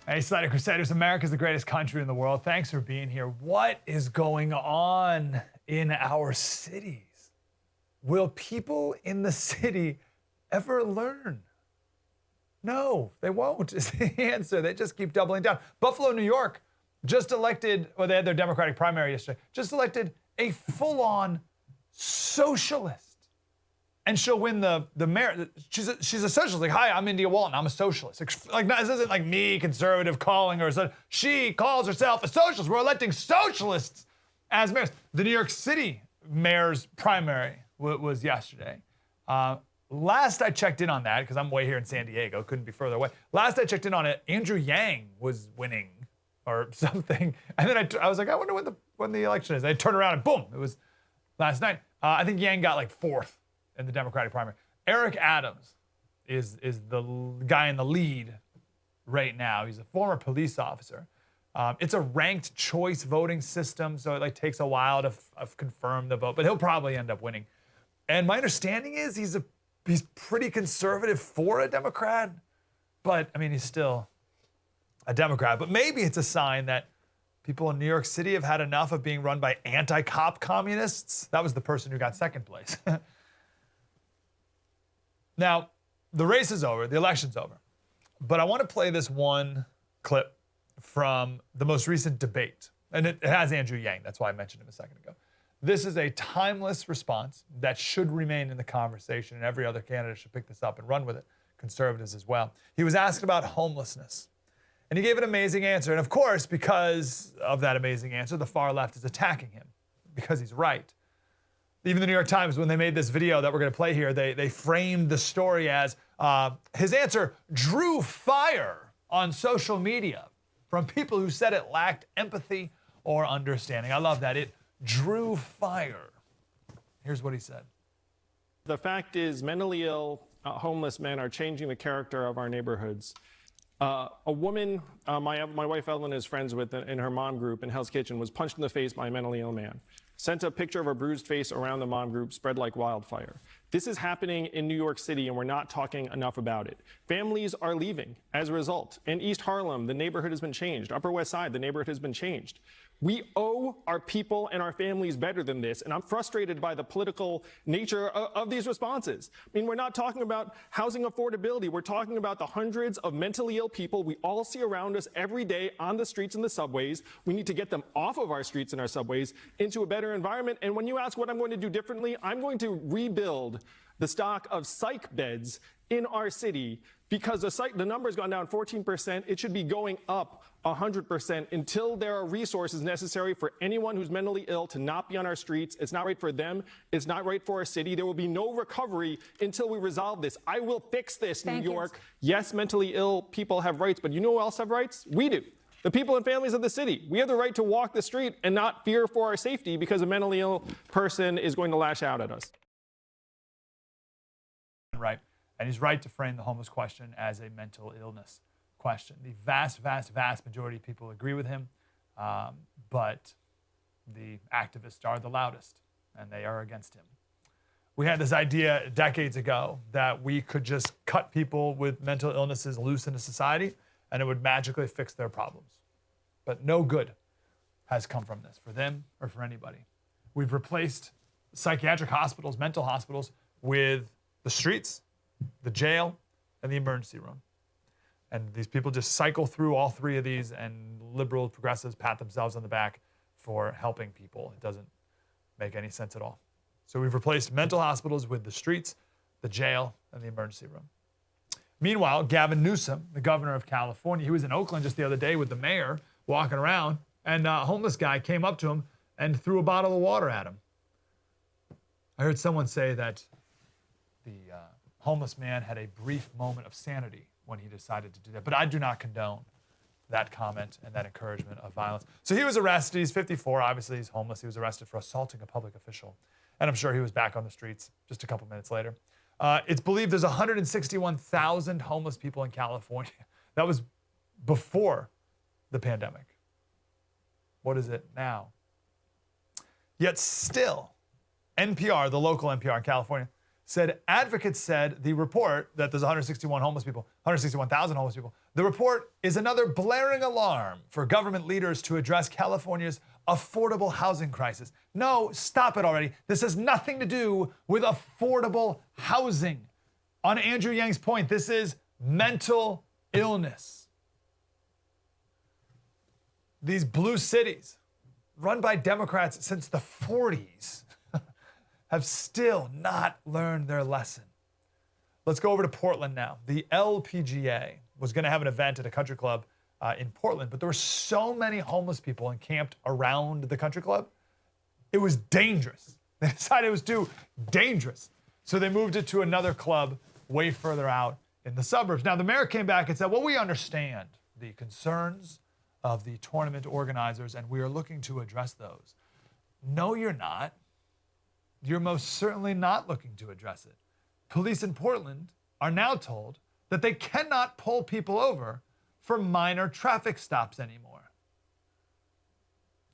Hey, Slater Crusaders, America's the greatest country in the world. Thanks for being here. What is going on in our cities? Will people in the city ever learn? No, they won't, is the answer. They just keep doubling down. Buffalo, New York, just elected, well, they had their Democratic primary yesterday, just elected a full-on socialist. And she'll win the mayor. She's a socialist. Like, hi, I'm India Walton. I'm a socialist. Like, this isn't like me, conservative, calling her. She calls herself a socialist. We're electing socialists as mayors. The New York City mayor's primary was yesterday. Last I checked in on that, because I'm way here in San Diego, couldn't be further away. Last I checked in on it, Andrew Yang was winning or something. And then I was like, I wonder when the election is. I turned around and boom, it was last night. I think Yang got like fourth in the Democratic primary. Eric Adams is the guy in the lead right now. He's a former police officer. It's a ranked choice voting system, so it like takes a while to confirm the vote, but he'll probably end up winning. And my understanding is he's pretty conservative for a Democrat, but I mean, he's still a Democrat. But maybe it's a sign that people in New York City have had enough of being run by anti-cop communists. That was the person who got second place. Now, the race is over, the election's over, but I want to play this one clip from the most recent debate, and it has Andrew Yang, that's why I mentioned him a second ago. This is a timeless response that should remain in the conversation, and every other candidate should pick this up and run with it, conservatives as well. He was asked about homelessness, and he gave an amazing answer, and of course, because of that amazing answer, the far left is attacking him, because he's right. Even the New York Times, when they made this video that we're going to play here, they framed the story as his answer drew fire on social media from people who said it lacked empathy or understanding. I love that. It drew fire. Here's what he said. The fact is, mentally ill, homeless men are changing the character of our neighborhoods. A woman my wife Evelyn is friends with in her mom group in Hell's Kitchen was punched in the face by a mentally ill man. Sent a picture of her bruised face around the mom group, spread like wildfire. This is happening in New York City, and we're not talking enough about it. Families are leaving as a result. In East Harlem, the neighborhood has been changed. Upper West Side, the neighborhood has been changed. We owe our people and our families better than this, and I'm frustrated by the political nature of these responses. I mean, we're not talking about housing affordability. We're talking about the hundreds of mentally ill people we all see around us every day on the streets and the subways. We need to get them off of our streets and our subways into a better environment. And when you ask what I'm going to do differently, I'm going to rebuild the stock of psych beds in our city, because the number's gone down 14%. It should be going up 100% until there are resources necessary for anyone who's mentally ill to not be on our streets. It's not right for them. It's not right for our city. There will be no recovery until we resolve this. I will fix this, New York. Yes, mentally ill people have rights, but you know who else have rights? We do. The people and families of the city. We have the right to walk the street and not fear for our safety because a mentally ill person is going to lash out at us. Right. And he's right to frame the homeless question as a mental illness question. The vast, vast, vast majority of people agree with him, but the activists are the loudest, and they are against him. We had this idea decades ago that we could just cut people with mental illnesses loose into society, and it would magically fix their problems. But no good has come from this, for them or for anybody. We've replaced psychiatric hospitals, mental hospitals, with the streets, the jail, and the emergency room. And these people just cycle through all three of these, and liberal progressives pat themselves on the back for helping people. It doesn't make any sense at all. So we've replaced mental hospitals with the streets, the jail, and the emergency room. Meanwhile, Gavin Newsom, the governor of California, he was in Oakland just the other day with the mayor walking around, and a homeless guy came up to him and threw a bottle of water at him. I heard someone say that the homeless man had a brief moment of sanity when he decided to do that. But I do not condone that comment and that encouragement of violence. So he was arrested. He's 54. Obviously, he's homeless. He was arrested for assaulting a public official. And I'm sure he was back on the streets just a couple minutes later. It's believed there's 161,000 homeless people in California. That was before the pandemic. What is it now? Yet still, NPR, the local NPR in California, said advocates said the report that there's 161,000 homeless people, The report is another blaring alarm for government leaders to address California's affordable housing crisis. No, stop it already. This has nothing to do with affordable housing. On Andrew Yang's point, this is mental illness. These blue cities, run by Democrats since the 40s, have still not learned their lesson. Let's go over to Portland now. The LPGA was going to have an event at a country club in Portland, but there were so many homeless people encamped around the country club, it was dangerous. They decided it was too dangerous. So they moved it to another club way further out in the suburbs. Now, the mayor came back and said, well, we understand the concerns of the tournament organizers, and we are looking to address those. No, you're not. You're most certainly not looking to address it. Police in Portland are now told that they cannot pull people over for minor traffic stops anymore.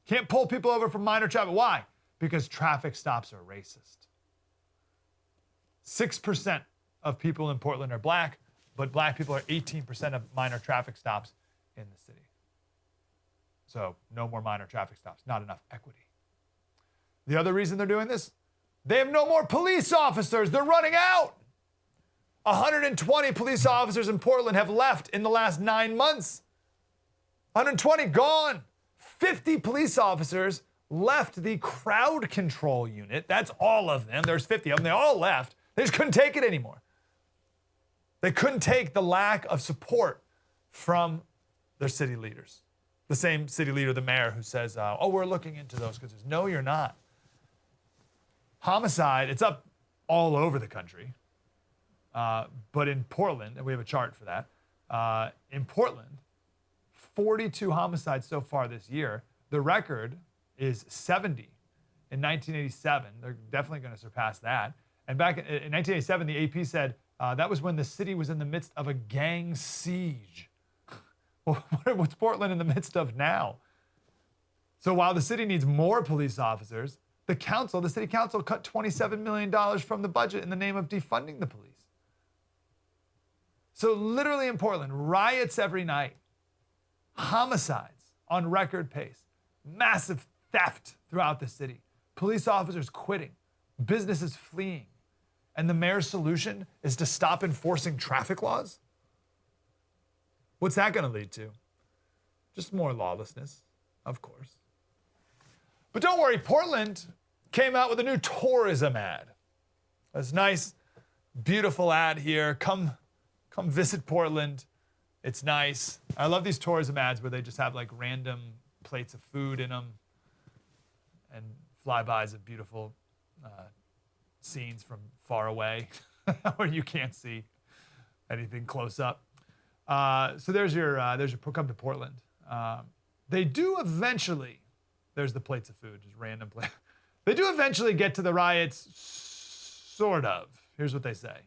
Can't pull people over for minor traffic. Why? Because traffic stops are racist. 6% of people in Portland are black, but black people are 18% of minor traffic stops in the city. So no more minor traffic stops, not enough equity. The other reason they're doing this, they have no more police officers. They're running out. 120 police officers in Portland have left in the last 9 months. 120 gone. 50 police officers left the crowd control unit. That's all of them. There's 50 of them. They all left. They just couldn't take it anymore. They couldn't take the lack of support from their city leaders. The same city leader, the mayor, who says, oh, we're looking into those concerns. No, you're not. Homicide, it's up all over the country. But in Portland, and we have a chart for that, in Portland, 42 homicides so far this year. The record is 70 in 1987. They're definitely going to surpass that. And back in 1987, the AP said that was when the city was in the midst of a gang siege. Well, what's Portland in the midst of now? So while the city needs more police officers, the city council cut $27 million from the budget in the name of defunding the police. So literally in Portland, riots every night, homicides on record pace, massive theft throughout the city, police officers quitting, businesses fleeing. And the mayor's solution is to stop enforcing traffic laws? What's that going to lead to? Just more lawlessness, of course. But don't worry, Portland came out with a new tourism ad. This nice, beautiful ad here. Come visit Portland. It's nice. I love these tourism ads where they just have like random plates of food in them and flybys of beautiful scenes from far away where you can't see anything close up. So there's your come to Portland. They do eventually, there's the plates of food, just random plates. They do eventually get to the riots, sort of. Here's what they say.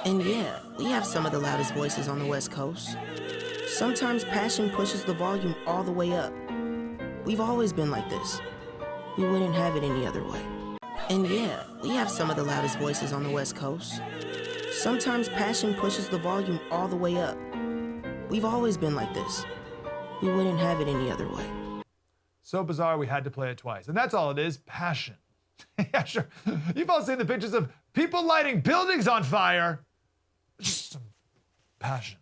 And yeah, we have some of the loudest voices on the West Coast. Sometimes passion pushes the volume all the way up. We've always been like this. We wouldn't have it any other way. And yeah, we have some of the loudest voices on the West Coast. Sometimes passion pushes the volume all the way up. We've always been like this. We wouldn't have it any other way. So bizarre, we had to play it twice. And that's all it is, passion. Yeah, sure. You've all seen the pictures of people lighting buildings on fire. Just some passion.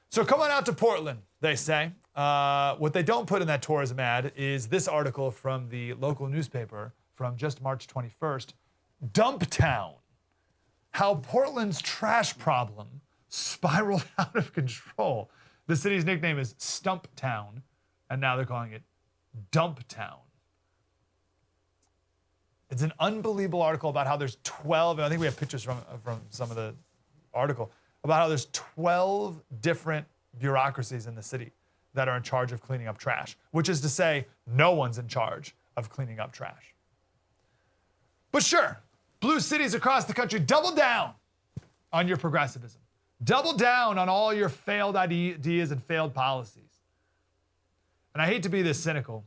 So come on out to Portland, they say. What they don't put in that tourism ad is this article from the local newspaper from just March 21st, Dump Town. How Portland's trash problem spiraled out of control. The city's nickname is Stump Town, and now they're calling it Dump Town. It's an unbelievable article about how there's 12, and I think we have pictures from some of the article, about how there's 12 different bureaucracies in the city that are in charge of cleaning up trash, which is to say, no one's in charge of cleaning up trash. But sure, blue cities across the country, double down on your progressivism. Double down on all your failed ideas and failed policies. And I hate to be this cynical,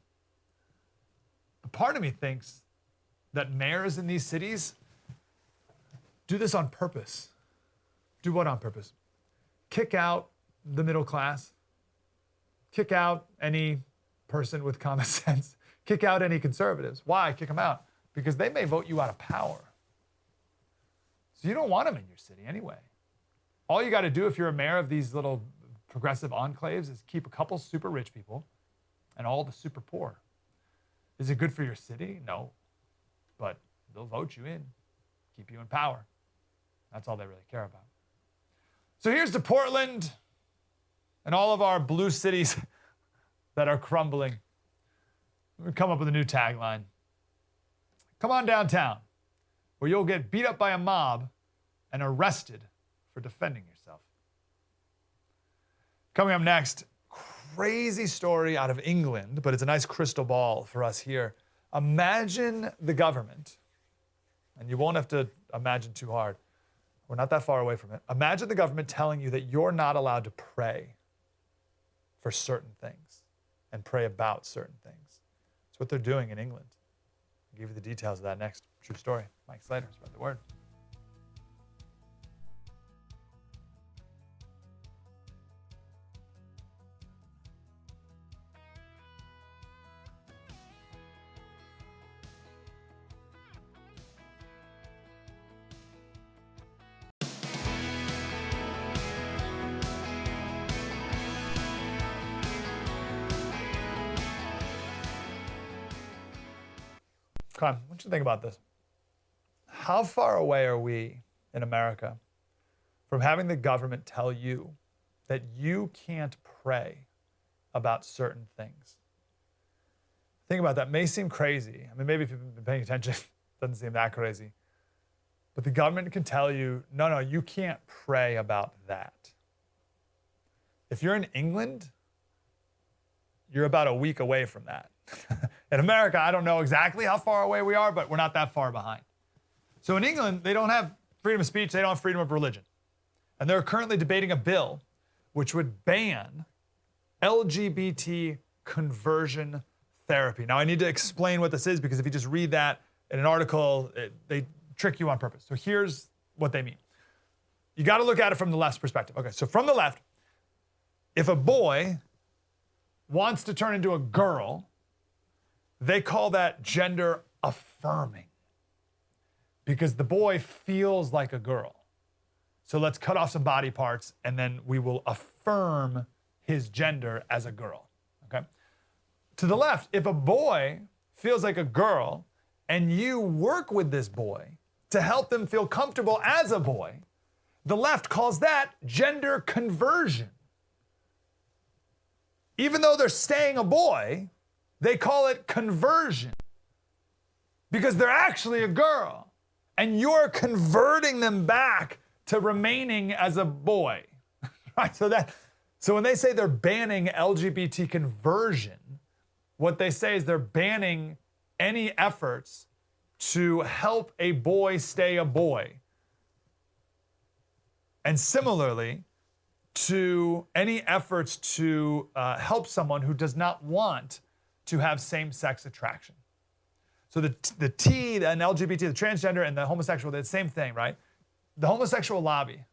but part of me thinks that mayors in these cities do this on purpose. Do what on purpose? Kick out the middle class. Kick out any person with common sense. Kick out any conservatives. Why kick them out? Because they may vote you out of power. So you don't want them in your city anyway. All you got to do if you're a mayor of these little progressive enclaves is keep a couple super rich people and all the super poor. Is it good for your city? No. But they'll vote you in, keep you in power. That's all they really care about. So here's to Portland and all of our blue cities that are crumbling. We come up with a new tagline. Come on downtown, where you'll get beat up by a mob and arrested for defending yourself. Coming up next, crazy story out of England, but it's a nice crystal ball for us here. Imagine the government, and you won't have to imagine too hard. We're not that far away from it. Imagine the government telling you that you're not allowed to pray for certain things and pray about certain things. That's what they're doing in England. I'll give you the details of that next. True story. Mike Slater, spread the word. Okay, I want you to think about this. How far away are we in America from having the government tell you that you can't pray about certain things? Think about that. It may seem crazy. I mean, maybe if you've been paying attention, it doesn't seem that crazy. But the government can tell you, no, you can't pray about that. If you're in England, you're about a week away from that. In America, I don't know exactly how far away we are, but we're not that far behind. So in England, they don't have freedom of speech, they don't have freedom of religion. And they're currently debating a bill which would ban LGBT conversion therapy. Now, I need to explain what this is because if you just read that in an article, they trick you on purpose. So here's what they mean. You got to look at it from the left's perspective. Okay, so from the left, if a boy wants to turn into a girl, they call that gender affirming because the boy feels like a girl. So let's cut off some body parts and then we will affirm his gender as a girl, okay? To the left, if a boy feels like a girl and you work with this boy to help them feel comfortable as a boy, the left calls that gender conversion. Even though they're staying a boy, they call it conversion because they're actually a girl and you're converting them back to remaining as a boy, right? So when they say they're banning LGBT conversion, what they say is they're banning any efforts to help a boy stay a boy. And similarly, to any efforts to help someone who does not want to have same-sex attraction. So the T, and LGBT, the transgender, and the homosexual, they're the same thing, right? The homosexual lobby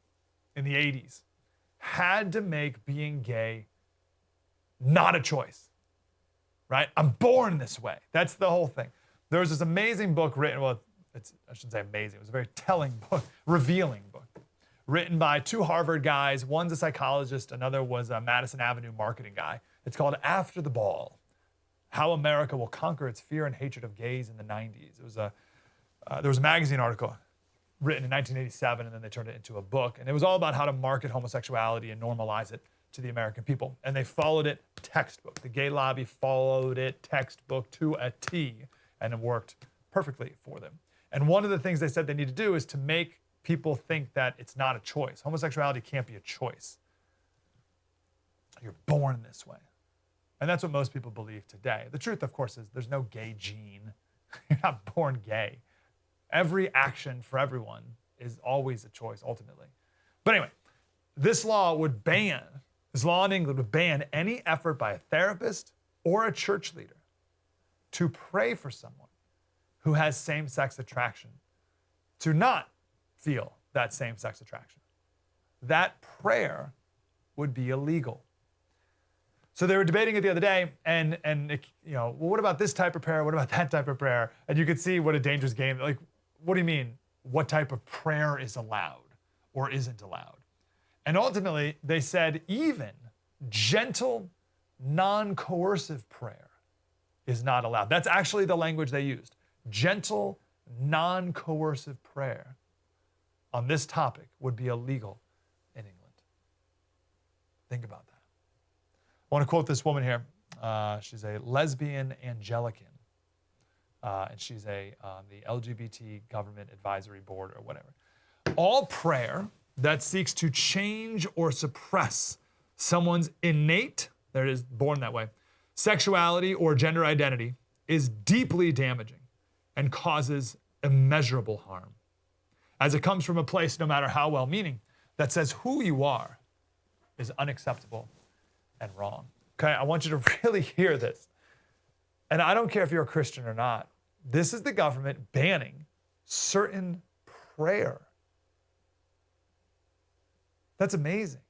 in the 80s had to make being gay not a choice, right? I'm born this way. That's the whole thing. There was this amazing book written, I shouldn't say amazing, it was a very telling book, revealing book, written by two Harvard guys. One's a psychologist, another was a Madison Avenue marketing guy. It's called After the Ball: How America Will Conquer Its Fear and Hatred of Gays in the 90s. It was there was a magazine article written in 1987, and then they turned it into a book. And it was all about how to market homosexuality and normalize it to the American people. And they followed it textbook. The gay lobby followed it textbook to a T, and it worked perfectly for them. And one of the things they said they need to do is to make people think that it's not a choice. Homosexuality can't be a choice. You're born this way. And that's what most people believe today. The truth, of course, is there's no gay gene. You're not born gay. Every action for everyone is always a choice, ultimately. But anyway, this law in England would ban any effort by a therapist or a church leader to pray for someone who has same-sex attraction to not feel that same-sex attraction. That prayer would be illegal. So they were debating it the other day, and it, well, what about this type of prayer? What about that type of prayer? And you could see what a dangerous game. Like, what do you mean? What type of prayer is allowed or isn't allowed? And ultimately, they said even gentle, non-coercive prayer is not allowed. That's actually the language they used. Gentle, non-coercive prayer on this topic would be illegal in England. Think about that. I want to quote this woman here. She's a lesbian Anglican, and she's the LGBT government advisory board or whatever. All prayer that seeks to change or suppress someone's innate, there it is, born that way, sexuality or gender identity is deeply damaging and causes immeasurable harm, as it comes from a place, no matter how well-meaning, that says who you are is unacceptable and wrong. Okay, I want you to really hear this. And I don't care if you're a Christian or not. This is the government banning certain prayer. That's amazing.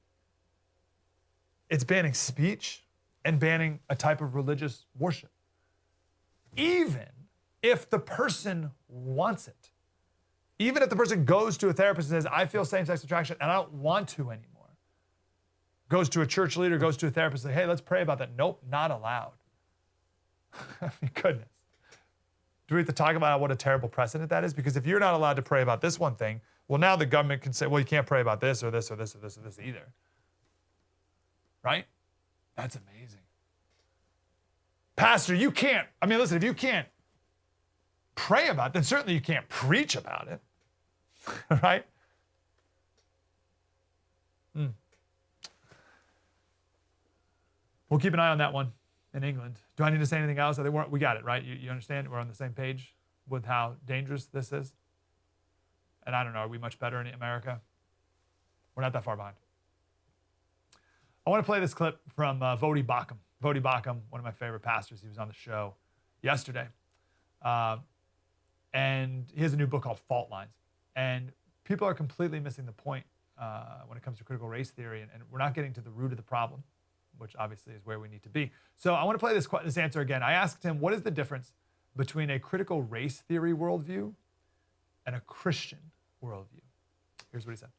It's banning speech and banning a type of religious worship, even if the person wants it. Even if the person goes to a therapist and says, I feel same-sex attraction and I don't want to anymore. Goes to a church leader, goes to a therapist, like, hey, let's pray about that. Nope, not allowed. I mean, goodness. Do we have to talk about what a terrible precedent that is? Because if you're not allowed to pray about this one thing, well, now the government can say, well, you can't pray about this or this or this or this or this either. Right? That's amazing. Pastor, you can't, listen, if you can't pray about it, then certainly you can't preach about it. Right? We'll keep an eye on that one in England. Do I need to say anything else? We got it, right? You understand? We're on the same page with how dangerous this is? And I don't know, are we much better in America? We're not that far behind. I want to play this clip from Vodi Bakum. Vodi Bakum, one of my favorite pastors. He was on the show yesterday. And he has a new book called Fault Lines. And people are completely missing the point when it comes to critical race theory. And we're not getting to the root of the problem, which obviously is where we need to be. So I want to play this answer again. I asked him, what is the difference between a critical race theory worldview and a Christian worldview? Here's what he said.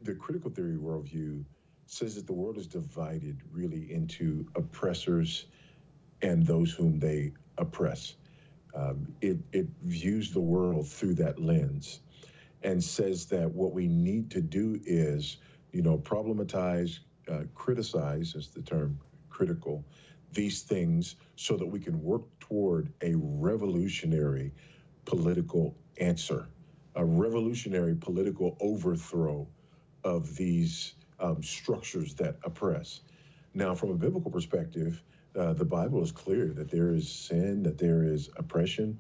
The critical theory worldview says that the world is divided really into oppressors and those whom they oppress. It views the world through that lens and says that what we need to do is, problematize, criticize is the term, critical, these things so that we can work toward a revolutionary political answer, a revolutionary political overthrow of these structures that oppress. Now, from a biblical perspective, the Bible is clear that there is sin, that there is oppression,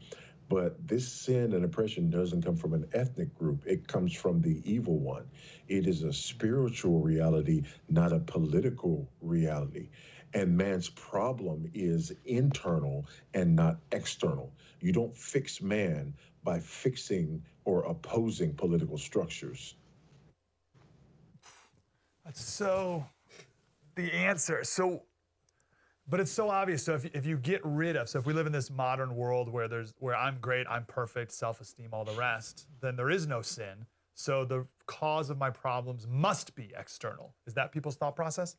but this sin and oppression doesn't come from an ethnic group. It comes from the evil one. It is a spiritual reality, not a political reality. And man's problem is internal and not external. You don't fix man by fixing or opposing political structures. That's so the answer. But it's so obvious. So if you get rid of, so if we live in this modern world where I'm great, I'm perfect, self-esteem, all the rest, then there is no sin. So the cause of my problems must be external. Is that people's thought process?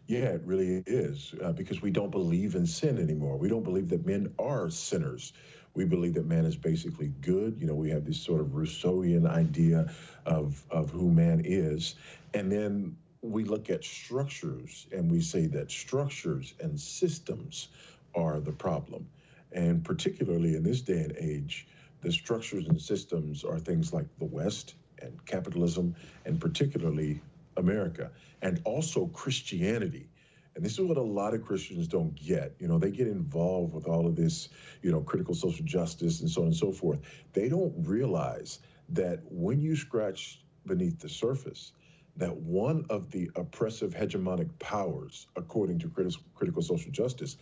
Yeah, it really is, because we don't believe in sin anymore. We don't believe that men are sinners. We believe that man is basically good. We have this sort of Rousseauian idea of who man is. And then we look at structures and we say that structures and systems are the problem. And particularly in this day and age, the structures and systems are things like the West and capitalism, and particularly America, and also Christianity. And this is what a lot of Christians don't get. They get involved with all of this, critical social justice and so on and so forth. They don't realize that when you scratch beneath the surface, that one of the oppressive hegemonic powers, according to critical social justice,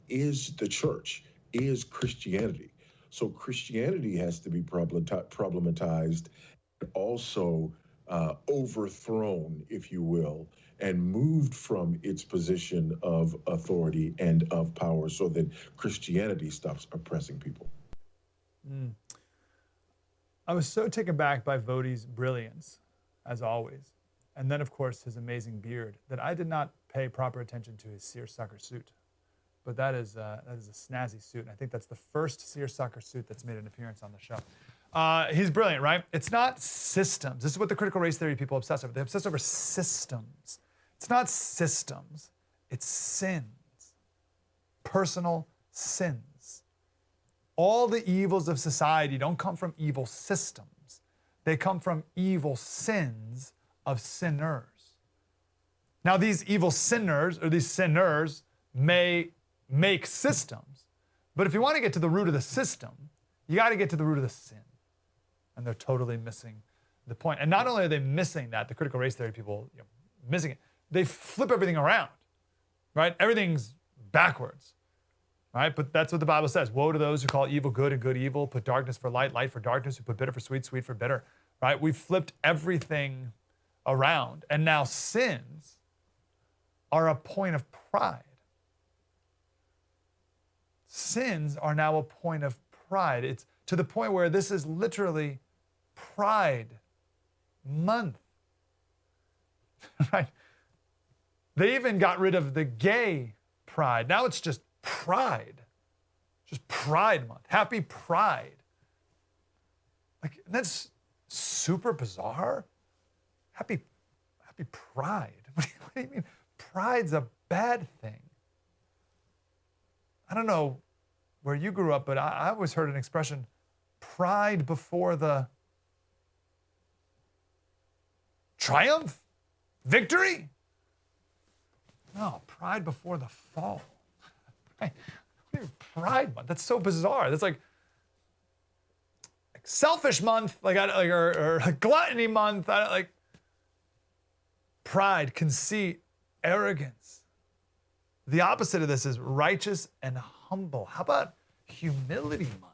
is the church, is Christianity. So Christianity has to be problematized, also overthrown, if you will, and moved from its position of authority and of power so that Christianity stops oppressing people. I was so taken back by Voddie's brilliance, as always, and then, of course, his amazing beard, that I did not pay proper attention to his seersucker suit. But that is a snazzy suit, and I think that's the first seersucker suit that's made an appearance on the show. He's brilliant, right? It's not systems. This is what the critical race theory people obsess over. They obsess over systems. It's not systems. It's sins. Personal sins. All the evils of society don't come from evil systems. They come from evil sins of sinners. Now, these evil sinners, or these sinners, may make systems, but if you want to get to the root of the system, you got to get to the root of the sin. And they're totally missing the point. And not only are they missing that, the critical race theory people, missing it, they flip everything around, right? Everything's backwards, right? But that's what the Bible says. Woe to those who call evil good and good evil, put darkness for light, light for darkness, who put bitter for sweet, sweet for bitter, right? We've flipped everything around. And now sins are a point of pride. Sins are now a point of pride. It's to the point where this is literally Pride Month, right? They even got rid of the gay pride. Now it's just Pride, just Pride Month. Happy Pride. Like, that's super bizarre. Happy Pride. What do you mean? Pride's a bad thing. I don't know where you grew up, but I always heard an expression, pride before the triumph? Victory? No, pride before the fall. Pride Month. That's so bizarre. That's like selfish month, or gluttony month. Like pride, conceit, arrogance. The opposite of this is righteous and humble. How about humility month?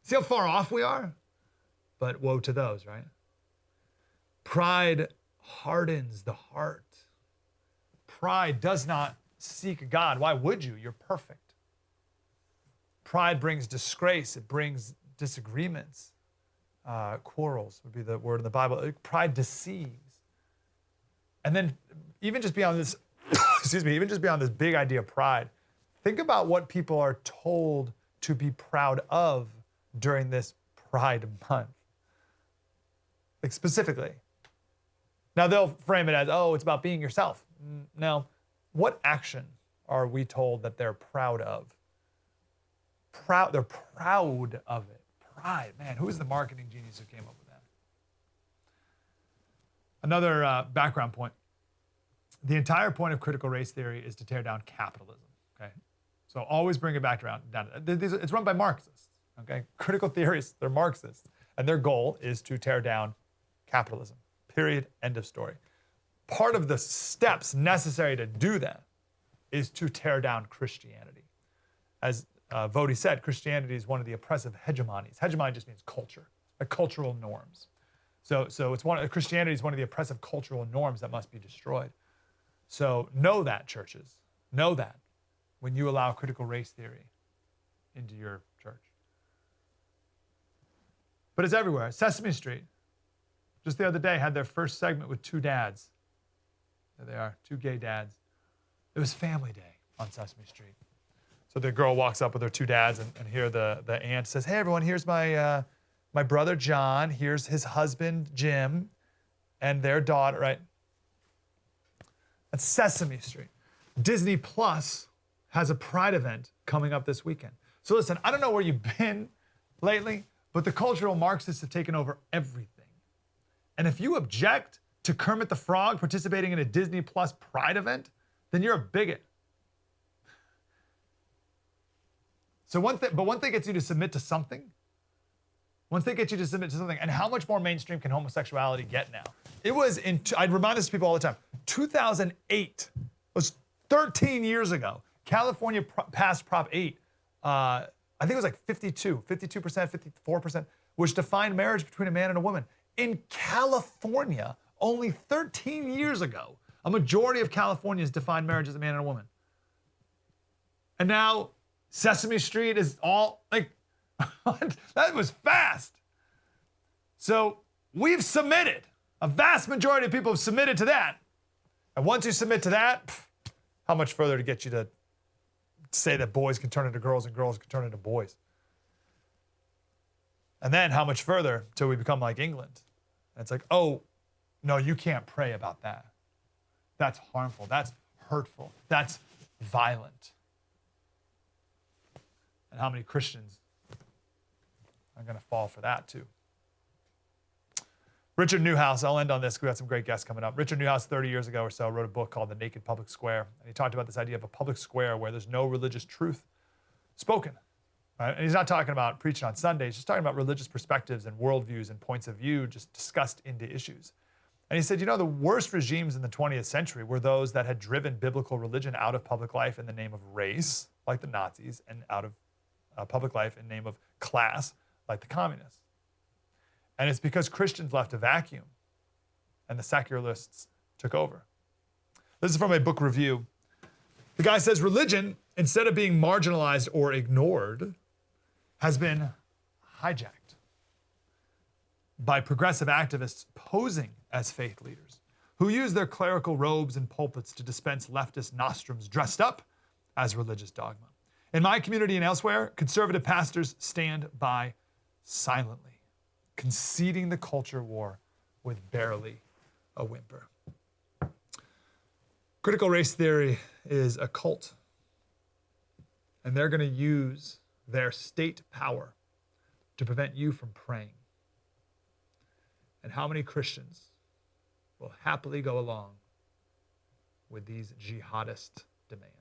See how far off we are? But woe to those, right? Pride hardens the heart. Pride does not seek God. Why would you? You're perfect. Pride brings disgrace. It brings disagreements. Quarrels would be the word in the Bible. Pride deceives. And then even just beyond this, even just beyond this big idea of pride, think about what people are told to be proud of during this Pride Month. Like specifically. Now they'll frame it as, oh, it's about being yourself. Now, what action are we told that they're proud of? They're proud of it. Pride, man, who is the marketing genius who came up with that? Another background point. The entire point of critical race theory is to tear down capitalism, okay? So always bring it back down. It's run by Marxists, okay? Critical theorists, they're Marxists, and their goal is to tear down capitalism, period, end of story. Part of the steps necessary to do that is to tear down Christianity. As Voddie said, Christianity is one of the oppressive hegemonies. Hegemony just means culture, cultural norms. So Christianity is one of the oppressive cultural norms that must be destroyed. So know that, churches. Know that when you allow critical race theory into your church. But it's everywhere. Sesame Street, just the other day, had their first segment with two dads. There they are, two gay dads. It was Family Day on Sesame Street. So the girl walks up with her two dads, and here the aunt says, hey, everyone, here's my brother, John. Here's his husband, Jim, and their daughter, right? That's Sesame Street. Disney Plus has a Pride event coming up this weekend. So listen, I don't know where you've been lately, but the cultural Marxists have taken over everything. And if you object to Kermit the Frog participating in a Disney Plus Pride event, then you're a bigot. So one thing gets you to submit to something. Once they get you to submit to something, and how much more mainstream can homosexuality get now? It was I'd remind this to people all the time, 2008 was 13 years ago. California passed Prop 8, I think it was like 52%, 54%, which defined marriage between a man and a woman. In California, only 13 years ago, a majority of Californians defined marriage as a man and a woman. And now Sesame Street is all like, that was fast. So we've submitted. A vast majority of people have submitted to that. And once you submit to that, how much further to get you to say that boys can turn into girls and girls can turn into boys? And then how much further till we become like England? And it's like, oh, no, you can't pray about that. That's harmful. That's hurtful. That's violent. And how many Christians are going to fall for that too? Richard Newhouse, I'll end on this. We got some great guests coming up. Richard Newhouse, 30 years ago or so, wrote a book called The Naked Public Square. And he talked about this idea of a public square where there's no religious truth spoken. Right? And he's not talking about preaching on Sundays. He's just talking about religious perspectives and worldviews and points of view just discussed into issues. And he said, you know, the worst regimes in the 20th century were those that had driven biblical religion out of public life in the name of race, like the Nazis, and out of public life in the name of class, like the communists. And it's because Christians left a vacuum and the secularists took over. This is from a book review. The guy says religion, instead of being marginalized or ignored, has been hijacked by progressive activists posing as faith leaders who use their clerical robes and pulpits to dispense leftist nostrums dressed up as religious dogma. In my community and elsewhere, conservative pastors stand by silently, conceding the culture war with barely a whimper. Critical race theory is a cult, and they're going to use their state power to prevent you from praying. And how many Christians will happily go along with these jihadist demands?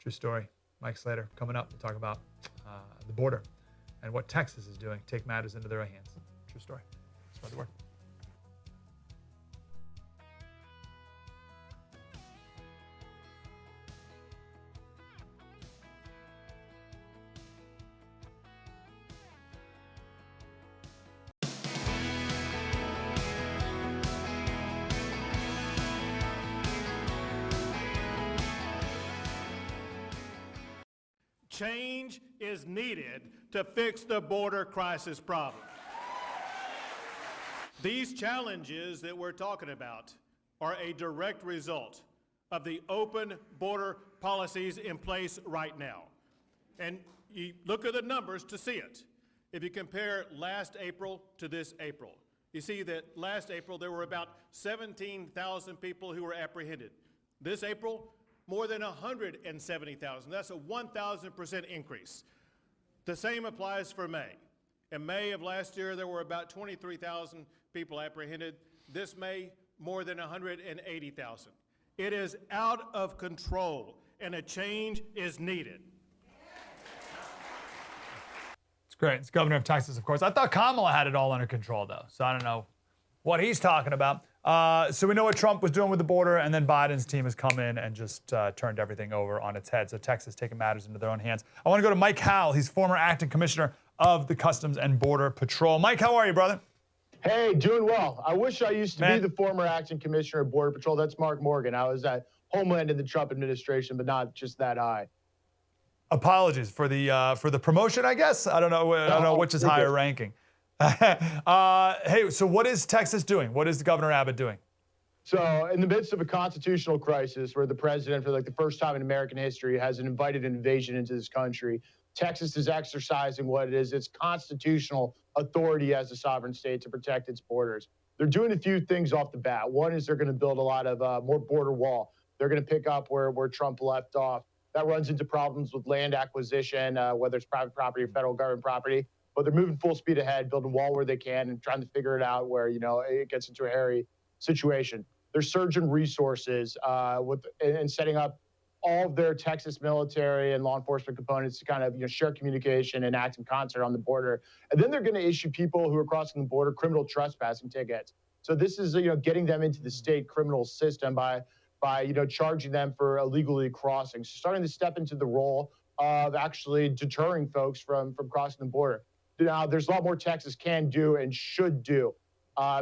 True story. Mike Slater coming up to talk about the border and what Texas is doing. Take matters into their own hands. True story. Spread the word. Change is needed to fix the border crisis problem. These challenges that we're talking about are a direct result of the open border policies in place right now. And you look at the numbers to see it. If you compare last April to this April, you see that last April there were about 17,000 people who were apprehended. This April, more than 170,000. That's a 1,000% increase. The same applies for May. In May of last year, there were about 23,000 people apprehended. This May, more than 180,000. It is out of control, and a change is needed. It's great. It's governor of Texas, of course. I thought Kamala had it all under control, though, so I don't know what he's talking about. So we know what Trump was doing with the border, and then Biden's team has come in and just turned everything over on its head. So Texas taking matters into their own hands. I want to go to Mike Howell. He's former acting commissioner of the Customs and Border Patrol. Mike, how are you, brother? Hey, doing well. I wish I used to be the former acting commissioner of Border Patrol. That's Mark Morgan. I was at Homeland in the Trump administration, but not just that high. Apologies for the promotion, I guess. I don't know which is higher ranking. Hey, so what is Texas doing? What is Governor Abbott doing? So in the midst of a constitutional crisis where the president, for like the first time in American history, has invited an invasion into this country, Texas is exercising what it is, its constitutional authority as a sovereign state to protect its borders. They're doing a few things off the bat. One is they're going to build a lot of more border wall. They're going to pick up where Trump left off. That runs into problems with land acquisition, whether it's private property or federal government property. But they're moving full speed ahead, building wall where they can and trying to figure it out where, it gets into a hairy situation. They're surging resources and setting up all of their Texas military and law enforcement components to kind of share communication and act in concert on the border. And then they're going to issue people who are crossing the border criminal trespassing tickets. So this is getting them into the state criminal system by charging them for illegally crossing. So starting to step into the role of actually deterring folks from crossing the border. Now, there's a lot more Texas can do and should do.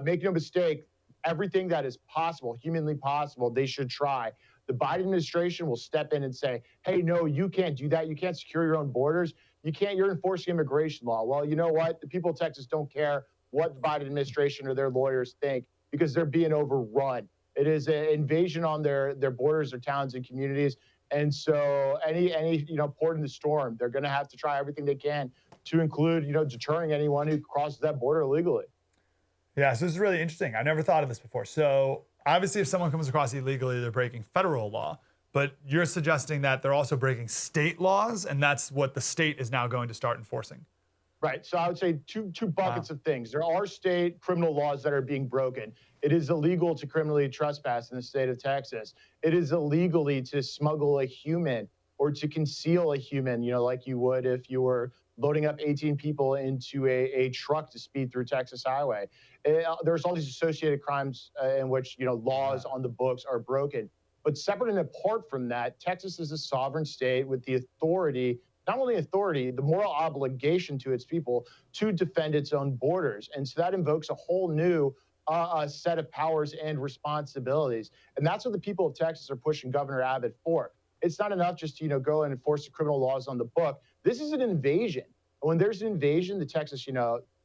Make no mistake, everything that is possible, humanly possible, they should try. The Biden administration will step in and say, hey, no, you can't do that. You can't secure your own borders. You're enforcing immigration law. Well, you know what? The people of Texas don't care what the Biden administration or their lawyers think because they're being overrun. It is an invasion on their borders, their towns and communities. And so any port in the storm, they're going to have to try everything they can to include, deterring anyone who crosses that border illegally. Yeah, so this is really interesting. I never thought of this before. So obviously, if someone comes across illegally, they're breaking federal law. But you're suggesting that they're also breaking state laws, and that's what the state is now going to start enforcing. Right. So I would say two buckets of things. There are state criminal laws that are being broken. It is illegal to criminally trespass in the state of Texas. It is illegally to smuggle a human or to conceal a human, like you would if you were loading up 18 people into a truck to speed through Texas highway. There's all these associated crimes in which, laws on the books are broken. But separate and apart from that, Texas is a sovereign state with the authority, not only authority, the moral obligation to its people to defend its own borders. And so that invokes a whole new set of powers and responsibilities. And that's what the people of Texas are pushing Governor Abbott for. It's not enough just to, go and enforce the criminal laws on the book. This is an invasion. When there's an invasion, the Texas,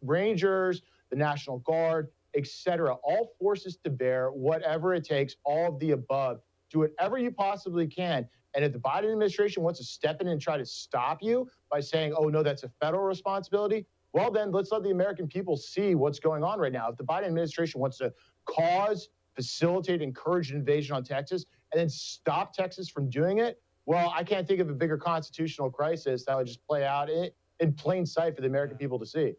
Rangers, the National Guard, et cetera, all forces to bear, whatever it takes, all of the above. Do whatever you possibly can. And if the Biden administration wants to step in and try to stop you by saying, oh, no, that's a federal responsibility, well, then let's let the American people see what's going on right now. If the Biden administration wants to cause, facilitate, encourage an invasion on Texas and then stop Texas from doing it, well, I can't think of a bigger constitutional crisis that would just play out in plain sight for the American people to see.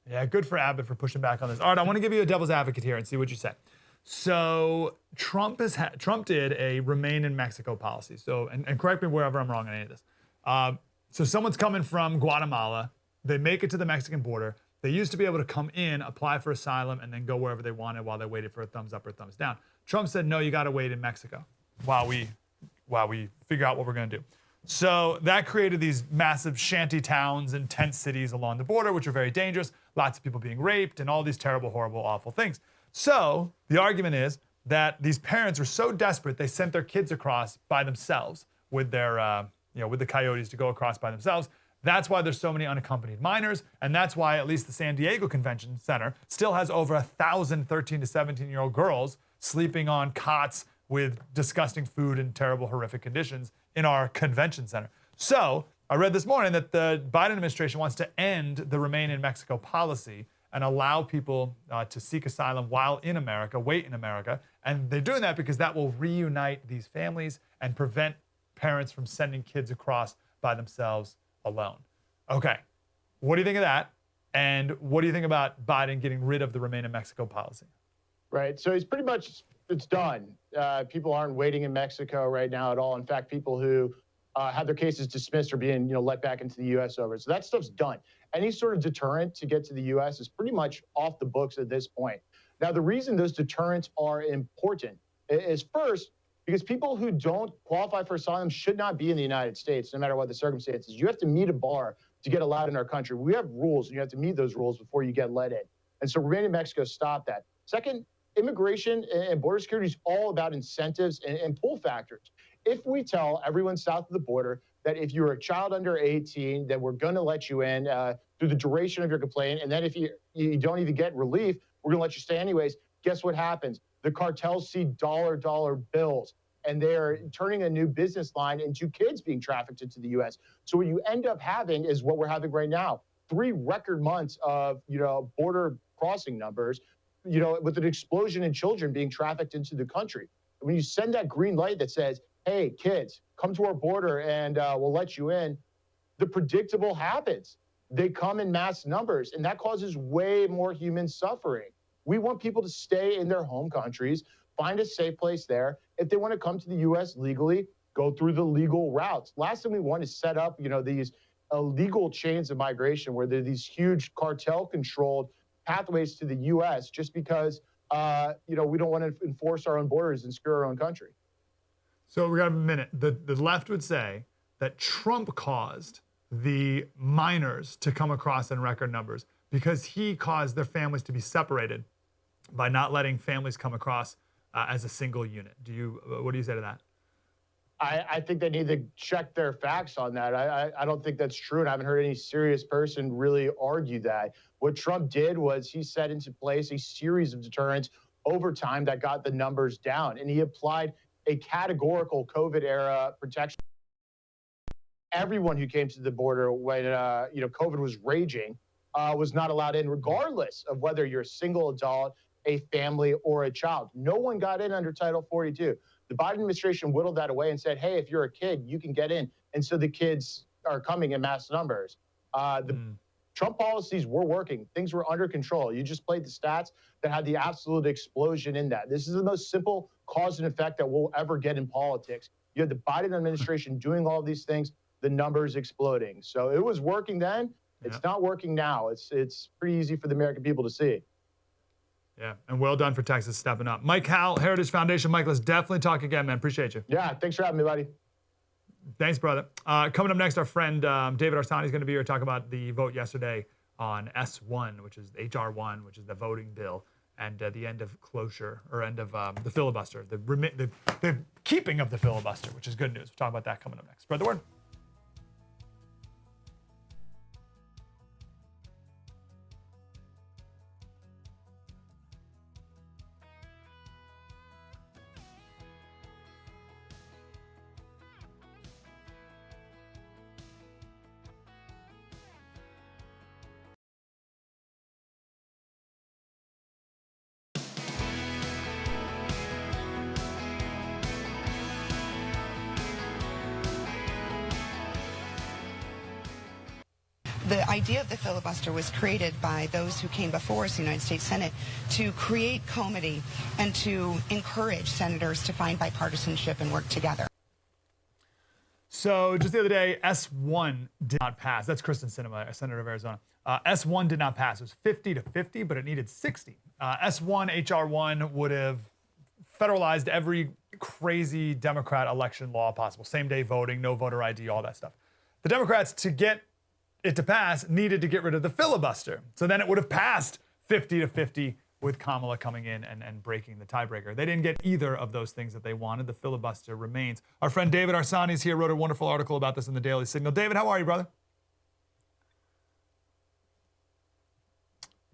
Yeah, good for Abbott for pushing back on this. All right, I want to give you a devil's advocate here and see what you say. So Trump did a remain in Mexico policy. So, and correct me wherever I'm wrong on any of this. So someone's coming from Guatemala. They make it to the Mexican border. They used to be able to come in, apply for asylum, and then go wherever they wanted while they waited for a thumbs up or thumbs down. Trump said, no, you got to wait in Mexico while we figure out what we're going to do. So that created these massive shanty towns and tent cities along the border, which are very dangerous. Lots of people being raped and all these terrible, horrible, awful things. So the argument is that these parents were so desperate, they sent their kids across by themselves with their, with the coyotes to go across by themselves. That's why there's so many unaccompanied minors, and that's why at least the San Diego Convention Center still has over 1,000 13 to 17-year-old girls sleeping on cots with disgusting food and terrible, horrific conditions in our convention center. So I read this morning that the Biden administration wants to end the Remain in Mexico policy and allow people to seek asylum while in America, wait in America. And they're doing that because that will reunite these families and prevent parents from sending kids across by themselves alone. Okay, what do you think of that? And what do you think about Biden getting rid of the Remain in Mexico policy? Right, so it's done. People aren't waiting in Mexico right now at all. In fact, people who have their cases dismissed are being, let back into the U.S. over. So that stuff's done. Any sort of deterrent to get to the U.S. is pretty much off the books at this point. Now, the reason those deterrents are important is first, because people who don't qualify for asylum should not be in the United States, no matter what the circumstances. You have to meet a bar to get allowed in our country. We have rules, and you have to meet those rules before you get let in. And so Remain in Mexico stopped that. Second, immigration and border security is all about incentives and pull factors. If we tell everyone south of the border that if you're a child under 18, that we're going to let you in through the duration of your complaint, and then if you don't even get relief, we're going to let you stay anyways, guess what happens? The cartels see dollar bills, and they're turning a new business line into kids being trafficked into the U.S. So what you end up having is what we're having right now, 3 record months of, border crossing numbers, with an explosion in children being trafficked into the country. When you send that green light that says, hey, kids, come to our border and we'll let you in, the predictable happens. They come in mass numbers, and that causes way more human suffering. We want people to stay in their home countries, find a safe place there. If they want to come to the U.S. legally, go through the legal routes. Last thing we want is set up, these illegal chains of migration where there are these huge cartel-controlled pathways to the U.S. just because, we don't want to enforce our own borders and secure our own country. So we got a minute. The left would say that Trump caused the minors to come across in record numbers because he caused their families to be separated by not letting families come across as a single unit. What do you say to that? I think they need to check their facts on that. I don't think that's true, and I haven't heard any serious person really argue that. What Trump did was he set into place a series of deterrents over time that got the numbers down, and he applied a categorical COVID-era protection. Everyone who came to the border when COVID was raging was not allowed in, regardless of whether you're a single adult, a family, or a child. No one got in under Title 42. The Biden administration whittled that away and said, hey, if you're a kid, you can get in. And so the kids are coming in mass numbers. Trump policies were working. Things were under control. You just played the stats that had the absolute explosion in that. This is the most simple cause and effect that we'll ever get in politics. You had the Biden administration doing all of these things, the numbers exploding. So it was working then. It's not working now. It's pretty easy for the American people to see. Yeah, and well done for Texas stepping up. Mike Howell, Heritage Foundation. Mike, let's definitely talk again, man. Appreciate you. Yeah, thanks for having me, buddy. Thanks, brother. Coming up next, our friend David Arsani is going to be here to talk about the vote yesterday on S1, which is HR1, which is the voting bill, and the end of closure, or end of the filibuster, the keeping of the filibuster, which is good news. We'll talk about that coming up next. Spread the word. The idea of the filibuster was created by those who came before us, the United States Senate, to create comity and to encourage senators to find bipartisanship and work together. So just the other day, S1 did not pass. That's Kristen Sinema, a senator of Arizona. S1 did not pass. It was 50-50, but it needed 60. S1, HR1 would have federalized every crazy Democrat election law possible. Same-day voting, no voter ID, all that stuff. The Democrats, to get it to pass, needed to get rid of the filibuster. So then it would have passed 50-50 with Kamala coming in and breaking the tiebreaker. They didn't get either of those things that they wanted. The filibuster remains. Our friend David Arsani is here, wrote a wonderful article about this in the Daily Signal. David, how are you, brother?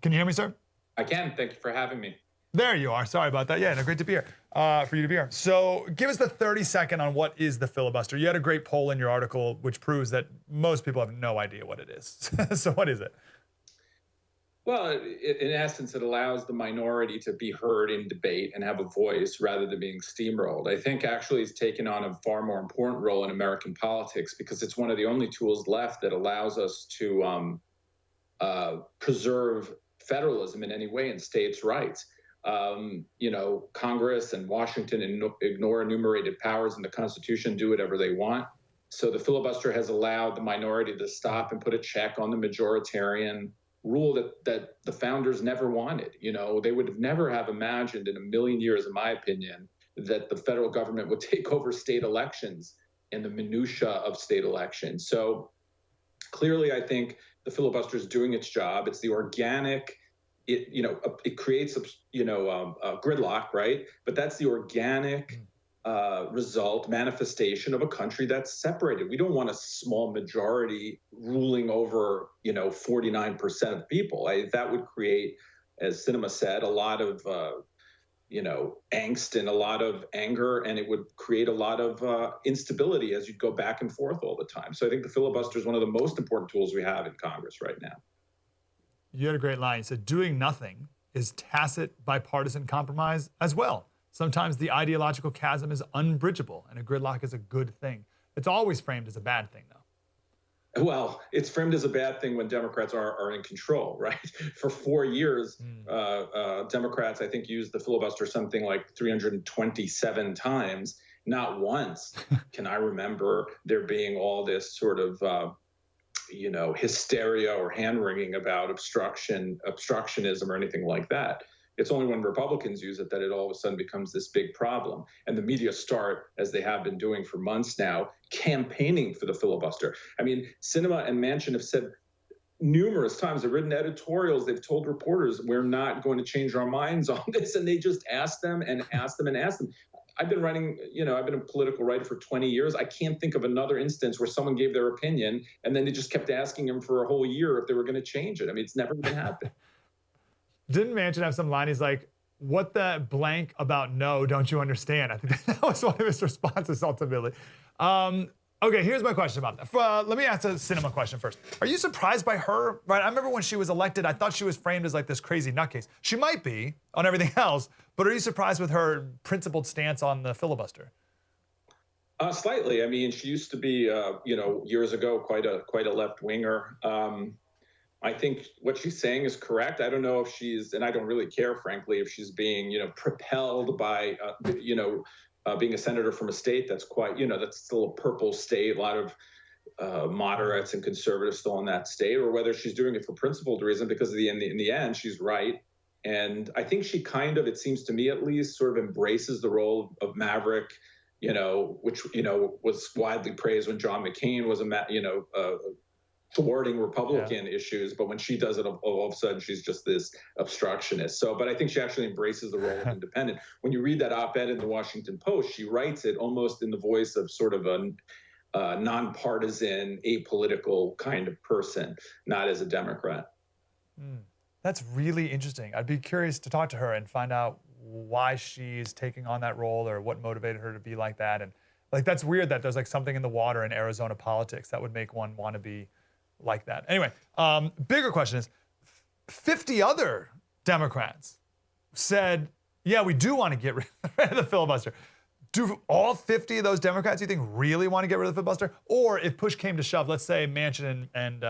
Can you hear me, sir? I can. Thank you for having me. There you are. Sorry about that. Yeah, no, great to be here. For you to be here. So give us the 30-second on what is the filibuster. You had a great poll in your article, which proves that most people have no idea what it is. So what is it? Well, in essence, it allows the minority to be heard in debate and have a voice rather than being steamrolled. I think actually it's taken on a far more important role in American politics because it's one of the only tools left that allows us to preserve federalism in any way and states' rights. Congress and Washington ignore enumerated powers in the Constitution, do whatever they want. So the filibuster has allowed the minority to stop and put a check on the majoritarian rule that the founders never wanted. They would have never have imagined in a million years, in my opinion, that the federal government would take over state elections and the minutia of state elections. So clearly, I think the filibuster is doing its job. It's the organic. It creates a gridlock, right? But that's the organic manifestation of a country that's separated. We don't want a small majority ruling over 49% of people. That would create, as Sinema said, a lot of angst and a lot of anger, and it would create a lot of instability as you go back and forth all the time. So I think the filibuster is one of the most important tools we have in Congress right now. You had a great line. You said, doing nothing is tacit bipartisan compromise as well. Sometimes the ideological chasm is unbridgeable, and a gridlock is a good thing. It's always framed as a bad thing, though. Well, it's framed as a bad thing when Democrats are in control, right? For 4 years, Democrats, I think, used the filibuster something like 327 times. Not once can I remember there being all this sort of hysteria or hand-wringing about obstructionism or anything like that. It's only when Republicans use it that it all of a sudden becomes this big problem. And the media start, as they have been doing for months now, campaigning for the filibuster. I mean, Sinema and Manchin have said numerous times, they've written editorials, they've told reporters, we're not going to change our minds on this. And they just ask them and ask them and ask them. I've been writing, I've been a political writer for 20 years. I can't think of another instance where someone gave their opinion and then they just kept asking them for a whole year if they were going to change it. I mean, it's never going to happen. Didn't Manchin have some line? He's like, what the blank about no, don't you understand? I think that was one of his responses ultimately. Okay, here's my question about that. Let me ask a Sinema question first. Are you surprised by her? Right, I remember when she was elected, I thought she was framed as like this crazy nutcase. She might be on everything else, but are you surprised with her principled stance on the filibuster? Slightly. I mean, she used to be, years ago, quite a left winger. I think what she's saying is correct. I don't know if she's, and I don't really care, frankly, if she's being, propelled by, being a senator from a state that's quite, that's still a purple state, a lot of moderates and conservatives still in that state, or whether she's doing it for principled reason, because in the end, she's right. And I think she kind of, it seems to me at least, sort of embraces the role of maverick, which, was widely praised when John McCain was thwarting Republican issues, but when she does it, all of a sudden she's just this obstructionist. But I think she actually embraces the role of independent. When you read that op-ed in the Washington Post, she writes it almost in the voice of sort of a nonpartisan, apolitical kind of person, not as a Democrat. That's really interesting. I'd be curious to talk to her and find out why she's taking on that role or what motivated her to be like that. And like, that's weird that there's like something in the water in Arizona politics that would make one want to be like that. Anyway, bigger question is, 50 other Democrats said, yeah, we do want to get rid of the filibuster. Do all 50 of those Democrats, you think, really want to get rid of the filibuster? Or if push came to shove, let's say Manchin and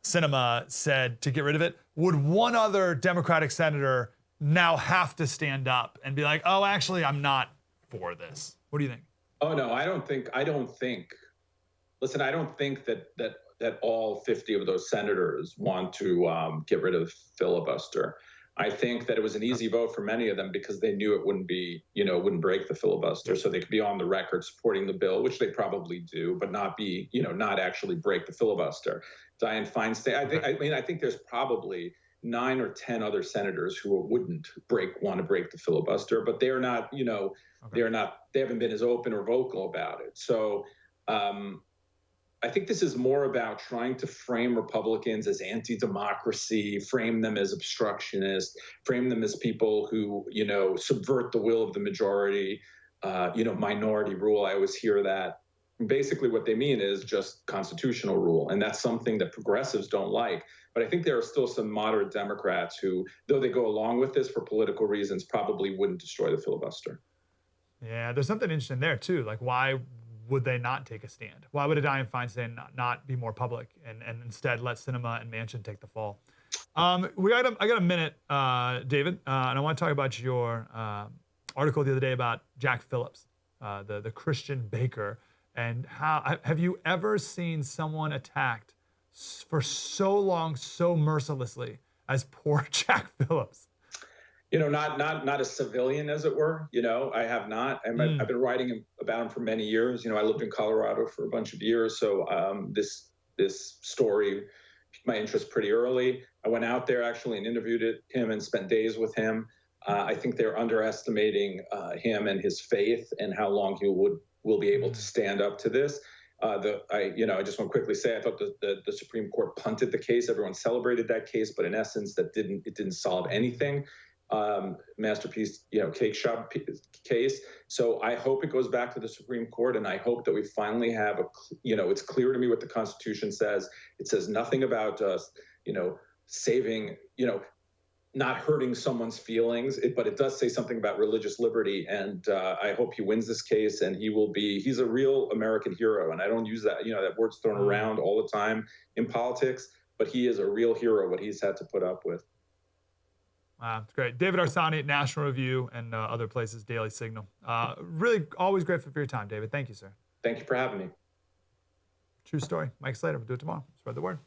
Sinema said to get rid of it, would one other Democratic senator now have to stand up and be like, oh, actually, I'm not for this? What do you think? Oh, no, I don't think, listen, I don't think that all 50 of those senators want to get rid of the filibuster. I think that it was an easy vote for many of them because they knew it wouldn't break the filibuster, so they could be on the record supporting the bill, which they probably do, but not be, not actually break the filibuster. Dianne Feinstein, I think there's probably 9 or 10 other senators who wouldn't want to break the filibuster, but they're not, they haven't been as open or vocal about it. So, I think this is more about trying to frame Republicans as anti-democracy, frame them as obstructionists, frame them as people who, subvert the will of the majority, minority rule. I always hear that. Basically what they mean is just constitutional rule. And that's something that progressives don't like. But I think there are still some moderate Democrats who, though they go along with this for political reasons, probably wouldn't destroy the filibuster. Yeah, there's something interesting there too. Like, why would they not take a stand? Why would a Dianne Feinstein not be more public and instead let Sinema and Manchin take the fall? I got a minute, David, and I want to talk about your article the other day about Jack Phillips, the Christian baker, and how have you ever seen someone attacked for so long, so mercilessly as poor Jack Phillips? Not a civilian, as it were. I have not. I've been writing about him for many years. I lived in Colorado for a bunch of years, so this story piqued my interest pretty early. I went out there actually and interviewed him and spent days with him. I think they're underestimating him and his faith and how long he will be able to stand up to this. I just want to quickly say I thought the Supreme Court punted the case. Everyone celebrated that case, but in essence, it didn't solve anything. Masterpiece, cake shop case. So I hope it goes back to the Supreme Court, and I hope that we finally have it's clear to me what the Constitution says. It says nothing about saving, not hurting someone's feelings, but it does say something about religious liberty. And I hope he wins this case, and he's a real American hero. And I don't use that, that word's thrown around all the time in politics, but he is a real hero, what he's had to put up with. Wow, it's great. David Arsani at National Review and other places, Daily Signal. Really always grateful for your time, David. Thank you, sir. Thank you for having me. True story. Mike Slater. We'll do it tomorrow. Spread the word.